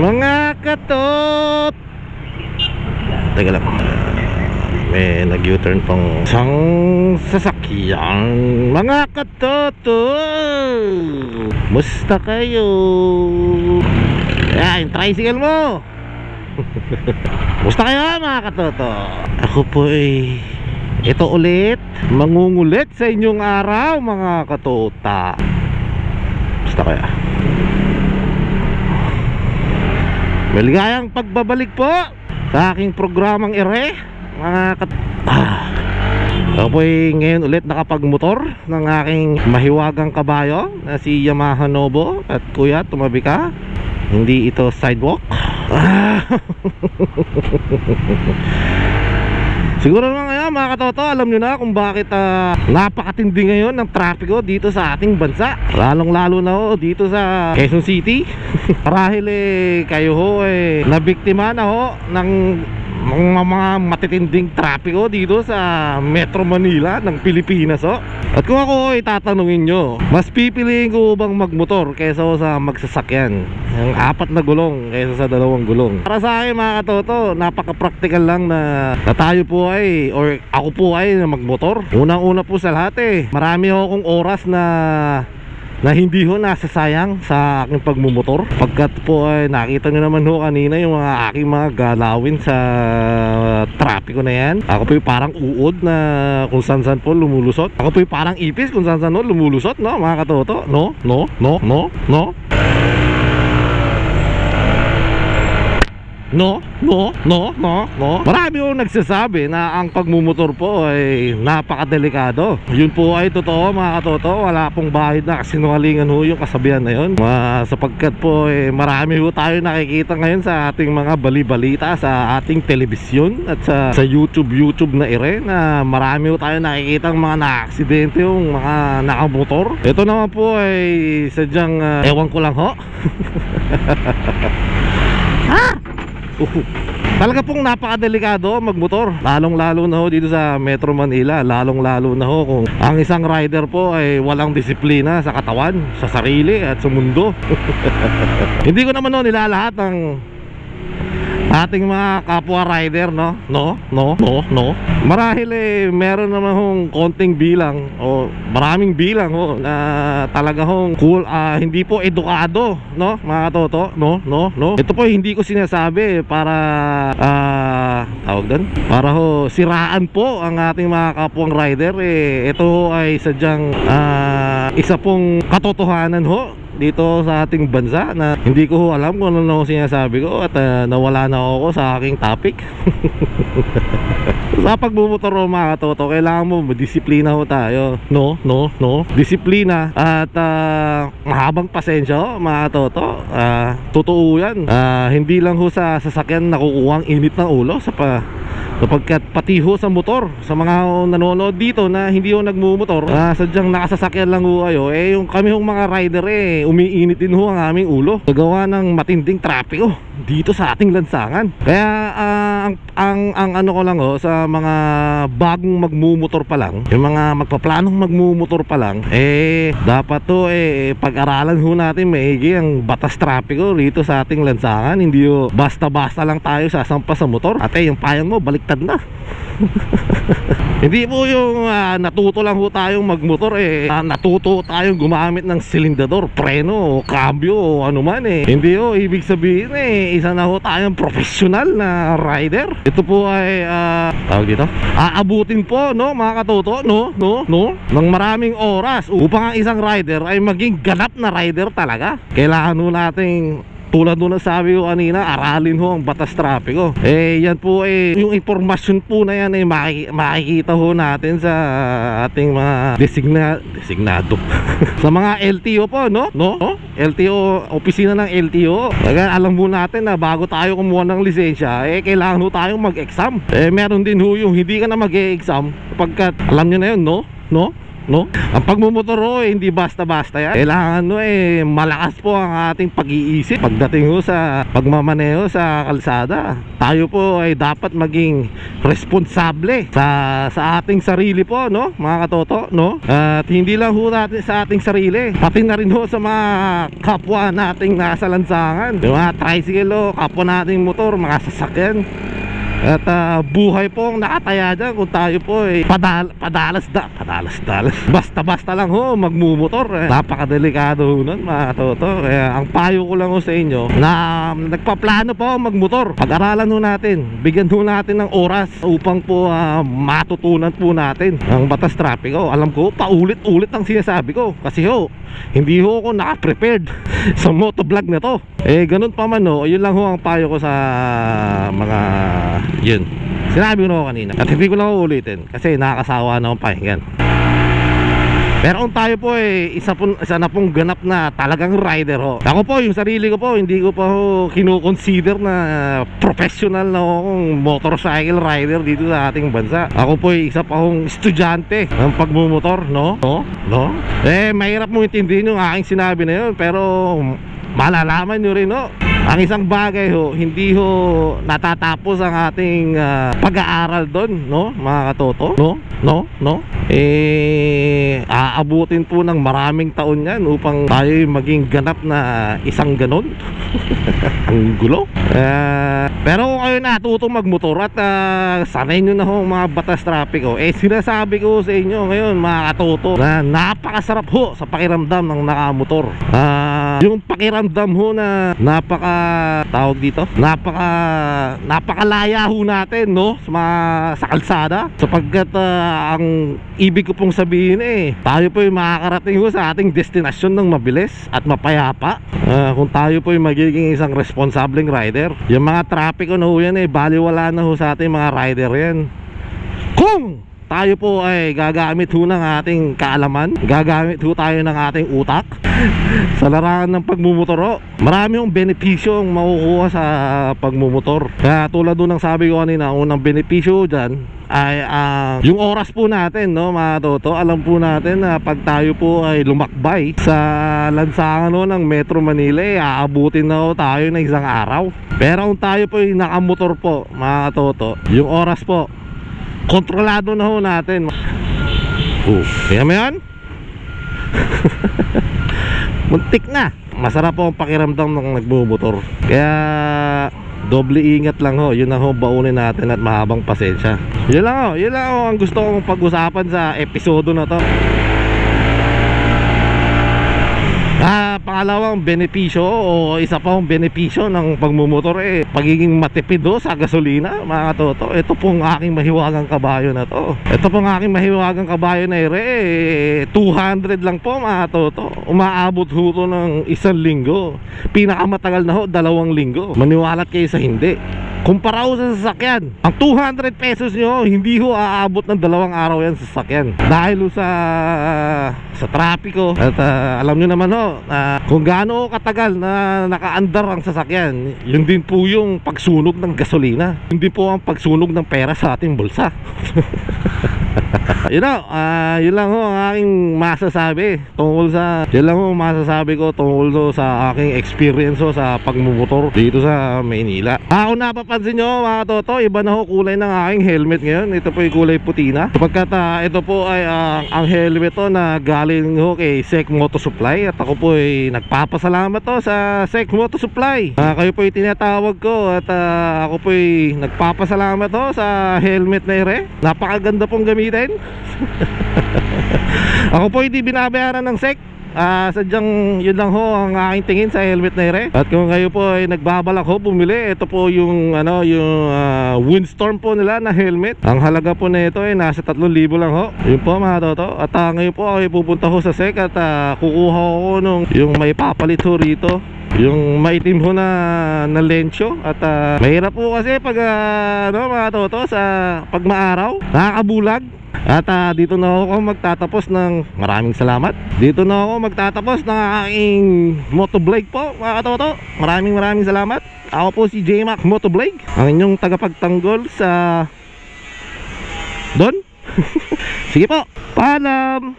Mga katot, teka lang, may nag-U-turn pang isang sasakyan. Mga katoto, musta kayo? Yan, tricycle mo. Musta kayo mga katoto? Ako po ay ito ulit, mangungulit sa inyong araw mga katota. Musta kaya? Maligayang pagbabalik po sa aking programang ere mga ako po ay ngayon ulit nakapagmotor ng aking mahiwagang kabayo na si Yamaha Nobo. At kuya, tumabi ka, hindi ito sidewalk. Siguro naman ngayon mga katoto, alam nyo na kung bakit napakatindi ngayon ng trapiko dito sa ating bansa, lalong lalo na ho dito sa Quezon City. Marahil kayo ho nabiktima na ho ng mga matitinding trapiko dito sa Metro Manila ng Pilipinas ho. At kung ako tatanungin nyo, mas pipiliin ko bang magmotor kaysa sa magsasakyan, yung 4 na gulong kaysa sa 2 gulong? Para sa akin mga katoto, napaka-practical lang na tayo po ay, or ako po ay na magmotor. Unang-una po sa lahat marami akong oras na hindi ho nasasayang sa aking pagmumotor. Pagkat po ay nakita nyo naman ho kanina yung mga aking mga galawin sa trapiko na yan. Ako po yung parang uod na kung saan-saan po lumulusot. Ako po yung parang ipis kung saan-saan po lumulusot, no mga katoto? No. Marami akong nagsasabi na ang pagmumotor po ay napakadelikado. Yun po ay totoo mga katoto. Wala pong bahid na kasinungalingan ho yung kasabihan na yun. Sapagkat po marami ho tayo nakikita ngayon sa ating mga balibalita sa ating telebisyon at sa YouTube na ere, na marami ho tayo nakikita mga na-aksidente yung mga nakamotor. Ito naman po ay sadyang ewan ko lang ho. Talaga pong napakadelikado magmotor, lalong lalo na ho dito sa Metro Manila. Lalong lalo na ho kung ang isang rider po ay walang disiplina sa katawan, sa sarili at sa mundo. Hindi ko naman nilalahat ng ating mga kapwa rider, no. Marahil meron naman hong konting bilang o maraming bilang ho na talaga hong hindi po edukado, no mga toto, no. Ito po hindi ko sinasabi para tawag doon, para ho siraan po ang ating mga kapwang rider. Ito ay sadyang isa pong katotohanan ho dito sa ating bansa na hindi ko alam kung ano sinasabi ko at nawala na ako sa aking topic. Sa pagbumotor mga katoto, kailangan mo disiplina ho tayo, no. Disiplina at mahabang pasensya ho mga katoto. Totoo yan, hindi lang ho sa sasakyan nakukuha ang init ng ulo sapagkat pati ho sa motor, sa mga nanonood dito na hindi ho nagmumotor, sadyang nakasasakyan lang ho kayo, yung kami hong mga rider umiinit din ho ang aming ulo nagawa ng matinding trapiko dito sa ating lansangan. Kaya ang ano ko lang ho sa mga bagong magmumotor pa lang, yung mga magpaplanong magmumotor pa lang, dapat to pag-aralan ho natin maigi ang batas trapiko dito sa ating lansangan. Hindi ho basta-basta lang tayo sasampa sa motor at yung payang mo baliktad na. Hindi po yung natuto lang ho tayong magmotor, natuto tayong gumamit ng silindador, preno, cambio o ano man. Hindi ho ibig sabihin isa na ho tayong professional na rider. Ito po ay tawag dito, aabutin po, no mga katoto, no ng maraming oras upang ang isang rider ay maging ganap na rider talaga. Kailangan ho nating, tulad nung nasabi ko kanina, aralin ho ang batas trapiko. Yan po yung impormasyon po na yan makikita ho natin sa ating mga designado sa mga LTO po, no? LTO, opisina ng LTO. Kaya alam mo natin na bago tayo kumuha ng lisensya, kailangan ho tayong mag-exam. Meron din ho yung hindi ka na mag-e-exam, pagkat alam nyo na yun, no? no? Ang pagmumotor ho, hindi basta-basta yan. Kailangan ho malakas po ang ating pag-iisip pagdating ho sa pagmamaneho sa kalsada. Tayo po ay dapat maging responsable sa ating sarili po, no, mga katoto, no? At hindi lang ho natin sa ating sarili, pati na rin ho sa mga kapwa nating nasa lansangan, yung mga tricycle ho, kapwa nating motor, mga sasakyan. At buhay po ang nakataya dyan kung tayo po ay padalas basta-basta lang ho magmumotor. Napakadelikado ho nun, mga katoto. Kaya ang payo ko lang ho sa inyo na nagpaplano po magmotor, pag-aralan ho natin, bigyan ho natin ng oras upang po matutunan po natin ang batas trapiko. Alam ko, paulit-ulit ang sinasabi ko kasi ho, hindi ho ako naka-prepared sa motovlog na to. Ganun pa man ho, yun lang ho ang payo ko sa mga yun, sinabi ko na ako kanina. At hindi ko lang uulitin kasi nakakasawa na akong pakinggan. Pero kung tayo po isa na pong ganap na talagang rider ho. Ako po, yung sarili ko po, hindi ko pa ho kinukonsider na professional na akong motorcycle rider dito sa ating bansa. Ako po isa pa hong estudyante ng pagmumotor, no? Mahirap mo intindihin yung aking sinabi na yun, pero malalaman nyo rin ho. Ang isang bagay ho, hindi ho natatapos ang ating pag-aaral doon, no, mga katoto, no? Aabutin po ng maraming taon yan upang tayo maging ganap na isang ganon. Ang gulo. Pero kung kayo natutong magmotor at sanay nyo na ho mga batas trapiko, sinasabi ko sa inyo ngayon, mga katoto, na napakasarap ho sa pakiramdam ng nakamotor. Yung pakiramdam ho na tawag dito, napakalaya ho natin, no, sa kalsada, sapagkat ang ibig ko pong sabihin tayo po ay makakarating ho sa ating destinasyon ng mabilis at mapayapa kung tayo po ay magiging isang responsableng rider. Yung mga trapiko na ho yan baliwala na ho sa ating mga rider yan kung tayo po ay gagamit ho ng ating kaalaman, gagamit ho tayo ng ating utak sa larangan ng pagmumotor ho. Marami yung benepisyo ang makukuha sa pagmumotor. Kaya tulad doon ng sabi ko kanina, unang benepisyo dyan ay yung oras po natin, no, mga toto. Alam po natin na pag tayo po ay lumakbay sa lansangan ng Metro Manila, aabutin na ho tayo ng isang araw. Pero kung tayo po ay nakamotor po, mga toto, yung oras po kontrolado na ho natin. Kaya mo yan? Muntik na. Masarap po ang pakiramdam ng nagbumotor. Kaya doble ingat lang ho. Yun ang ho baunin natin at mahabang pasensya. Yun lang ho ang gusto kong pag-usapan sa episode na to. Pangalawang benepisyo o isa pang benepisyo ng pagmumotor pagiging matipid sa gasolina, mga toto. Ito pong aking mahiwagang kabayo na to. Ito pong aking mahiwagang kabayo na 200 lang po, mga toto. Umaabot ho to ng 1 linggo. Pinakamatagal na ho 2 linggo. Maniwalat kayo sa hindi. Kumpara ho sa sasakyan, ang 200 pesos nyo hindi ho aabot ng 2 araw yan sa sasakyan. Dahil ho sa trapiko. At alam nyo naman ho, kung gaano katagal na nakaandar ang sasakyan, yun din po yung pagsunog ng gasolina. Yun din po ang pagsunog ng pera sa ating bulsa. Yun lang ho ang aking masasabi tungkol sa tungkol sa aking experience sa pagmumotor dito sa Maynila. Kung napapansin nyo, mga toto, iba na ho kulay ng aking helmet ngayon. Ito po yung kulay puti na, sapagkat ito po ay ang helmet na galing ho kay Sek Moto Supply. At ako po ay nagpapasalamat sa Sek Moto Supply. Kayo po yung tinatawag ko. At ako po ay nagpapasalamat sa helmet na napakaganda pong gamitin. Ako po hindi binabayaran ng SEC. Sadyang yun lang ho ang aking tingin sa helmet na At kung kayo po ay nagbabalak ho bumili, ito po yung windstorm po nila na helmet. Ang halaga po na ito ay nasa 3,000 lang ho. Yun po, mga toto. At ngayon po ako ay pupunta ho sa SEC at kukuha ko nung yung may papalit ho rito, yung maitim ho na lensyo. At mahirap po kasi pag mga toto, sa pagmaaraw nakakabulag. At dito na ako magtatapos ng maraming salamat. Dito na ako magtatapos ng aking motovlog po, mga katoto. Maraming salamat. Ako po si J-Mac Motovlog, ang inyong tagapagtanggol sa Don. Sige po, paalam.